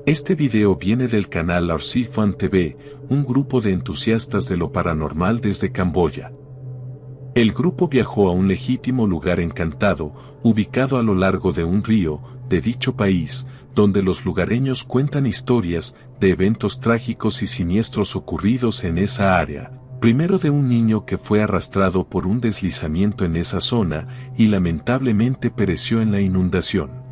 Este video viene del canal Arsifan TV, un grupo de entusiastas de lo paranormal desde Camboya. El grupo viajó a un legítimo lugar encantado, ubicado a lo largo de un río, de dicho país, donde los lugareños cuentan historias de eventos trágicos y siniestros ocurridos en esa área. Primero de un niño que fue arrastrado por un deslizamiento en esa zona y lamentablemente pereció en la inundación.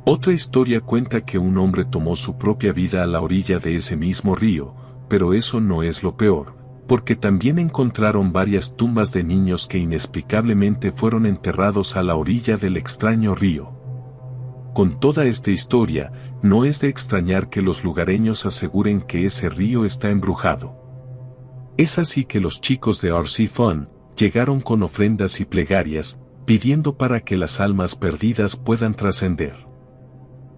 Otra historia cuenta que un hombre tomó su propia vida a la orilla de ese mismo río, pero eso no es lo peor, porque también encontraron varias tumbas de niños que inexplicablemente fueron enterrados a la orilla del extraño río. Con toda esta historia, no es de extrañar que los lugareños aseguren que ese río está embrujado. Es así que los chicos de Arsifan llegaron con ofrendas y plegarias, pidiendo para que las almas perdidas puedan trascender.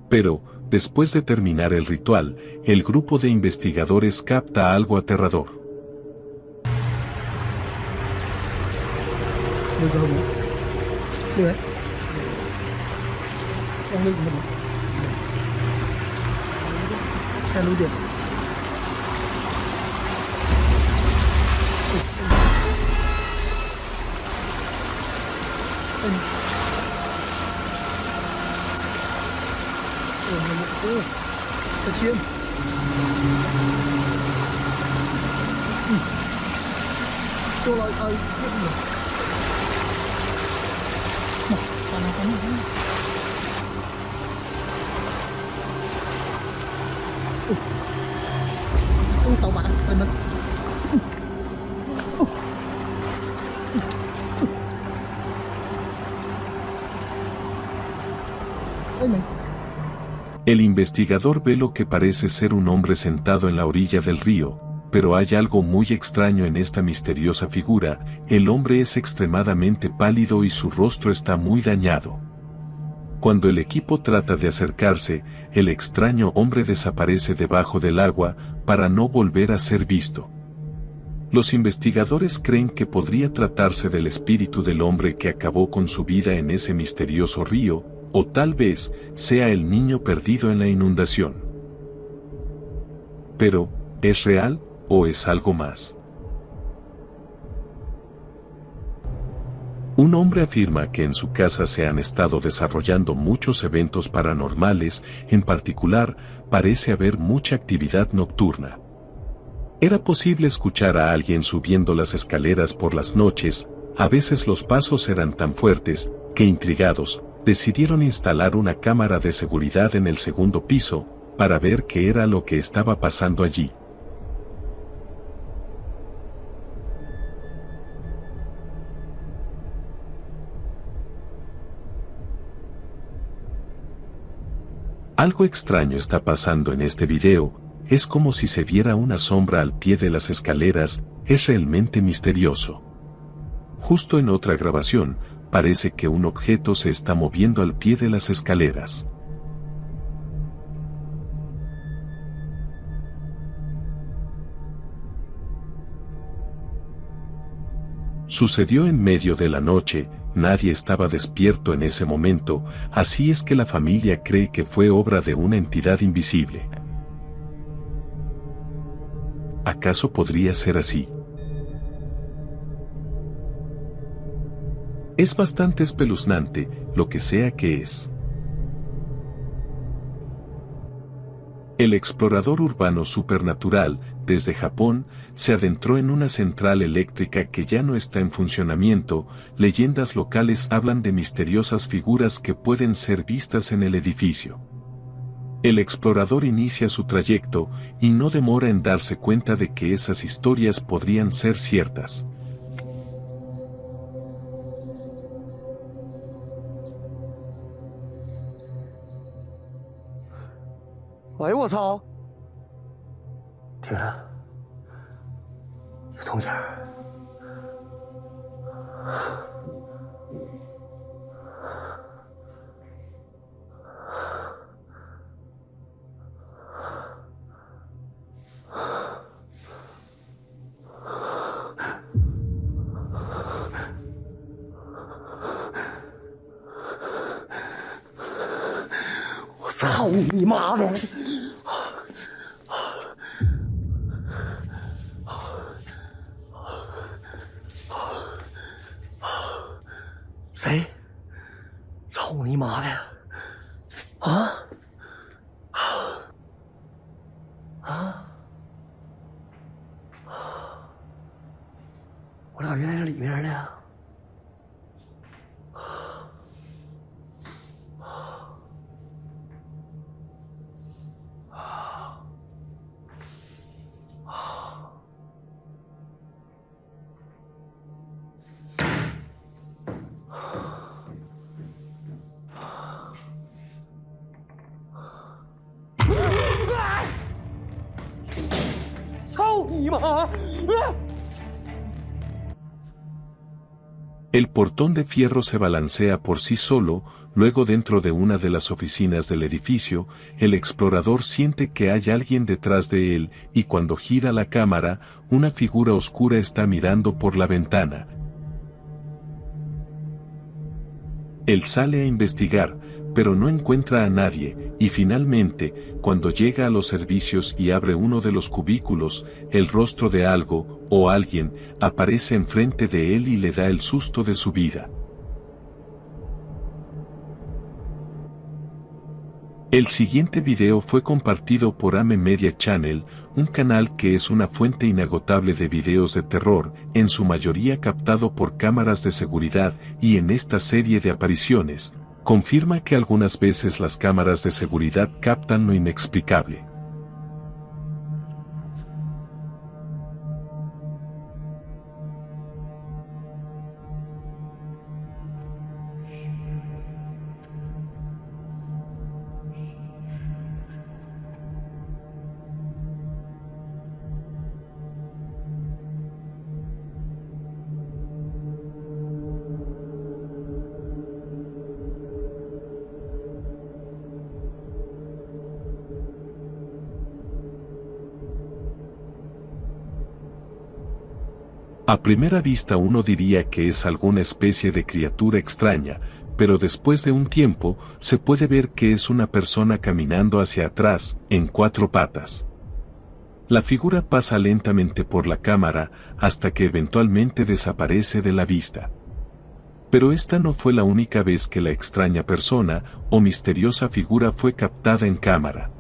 Pero, después de terminar el ritual, el grupo de investigadores capta algo aterrador. El investigador ve lo que parece ser un hombre sentado en la orilla del río, pero hay algo muy extraño en esta misteriosa figura. El hombre es extremadamente pálido y su rostro está muy dañado. Cuando el equipo trata de acercarse, el extraño hombre desaparece debajo del agua para no volver a ser visto. Los investigadores creen que podría tratarse del espíritu del hombre que acabó con su vida en ese misterioso río, o tal vez sea el niño perdido en la inundación. Pero, ¿es real o es algo más? Un hombre afirma que en su casa se han estado desarrollando muchos eventos paranormales, en particular, parece haber mucha actividad nocturna. Era posible escuchar a alguien subiendo las escaleras por las noches, a veces los pasos eran tan fuertes, que intrigados, decidieron instalar una cámara de seguridad en el segundo piso, para ver qué era lo que estaba pasando allí. Algo extraño está pasando en este video, es como si se viera una sombra al pie de las escaleras, es realmente misterioso. Justo en otra grabación, parece que un objeto se está moviendo al pie de las escaleras. Sucedió en medio de la noche, nadie estaba despierto en ese momento, así es que la familia cree que fue obra de una entidad invisible. ¿Acaso podría ser así? Es bastante espeluznante, lo que sea que es. El explorador urbano supernatural, desde Japón, se adentró en una central eléctrica que ya no está en funcionamiento. Leyendas locales hablan de misteriosas figuras que pueden ser vistas en el edificio. El explorador inicia su trayecto, y no demora en darse cuenta de que esas historias podrían ser ciertas. ¡Ay, 我操！停了，有动静儿。操你妈的！谁？操你妈的！啊？啊？我咋原来是里面呢？操你妈！ El portón de fierro se balancea por sí solo, luego dentro de una de las oficinas del edificio, el explorador siente que hay alguien detrás de él, y cuando gira la cámara, una figura oscura está mirando por la ventana. Él sale a investigar, pero no encuentra a nadie, y finalmente, cuando llega a los servicios y abre uno de los cubículos, el rostro de algo, o alguien, aparece enfrente de él y le da el susto de su vida. El siguiente video fue compartido por AME Media Channel, un canal que es una fuente inagotable de videos de terror, en su mayoría captado por cámaras de seguridad, y en esta serie de apariciones, confirma que algunas veces las cámaras de seguridad captan lo inexplicable. A primera vista uno diría que es alguna especie de criatura extraña, pero después de un tiempo, se puede ver que es una persona caminando hacia atrás, en 4 patas. La figura pasa lentamente por la cámara, hasta que eventualmente desaparece de la vista. Pero esta no fue la única vez que la extraña persona, o misteriosa figura fue captada en cámara.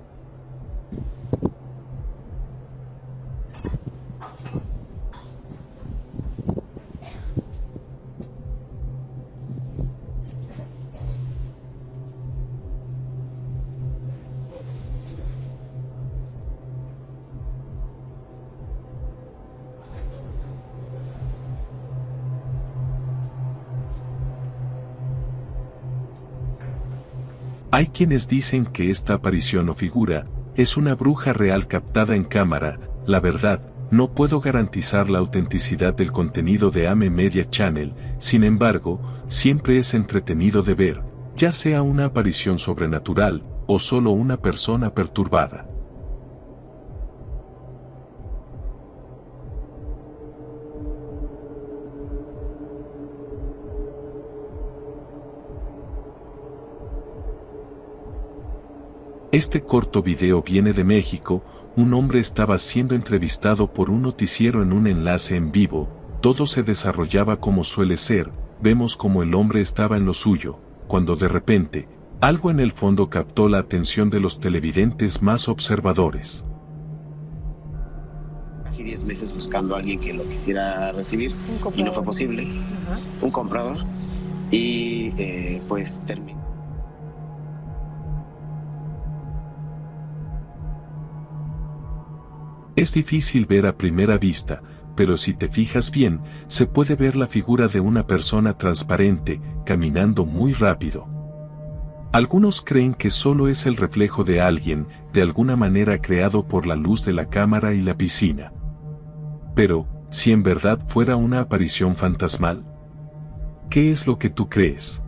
Hay quienes dicen que esta aparición o figura es una bruja real captada en cámara. La verdad, no puedo garantizar la autenticidad del contenido de AME Media Channel, sin embargo, siempre es entretenido de ver, ya sea una aparición sobrenatural o solo una persona perturbada. Este corto video viene de México. Un hombre estaba siendo entrevistado por un noticiero en un enlace en vivo. Todo se desarrollaba como suele ser, vemos como el hombre estaba en lo suyo, cuando de repente, algo en el fondo captó la atención de los televidentes más observadores. Casi 10 meses buscando a alguien que lo quisiera recibir y no fue posible. Un comprador. Y pues terminó. Es difícil ver a primera vista, pero si te fijas bien, se puede ver la figura de una persona transparente, caminando muy rápido. Algunos creen que solo es el reflejo de alguien, de alguna manera creado por la luz de la cámara y la piscina. Pero, si en verdad fuera una aparición fantasmal, ¿qué es lo que tú crees?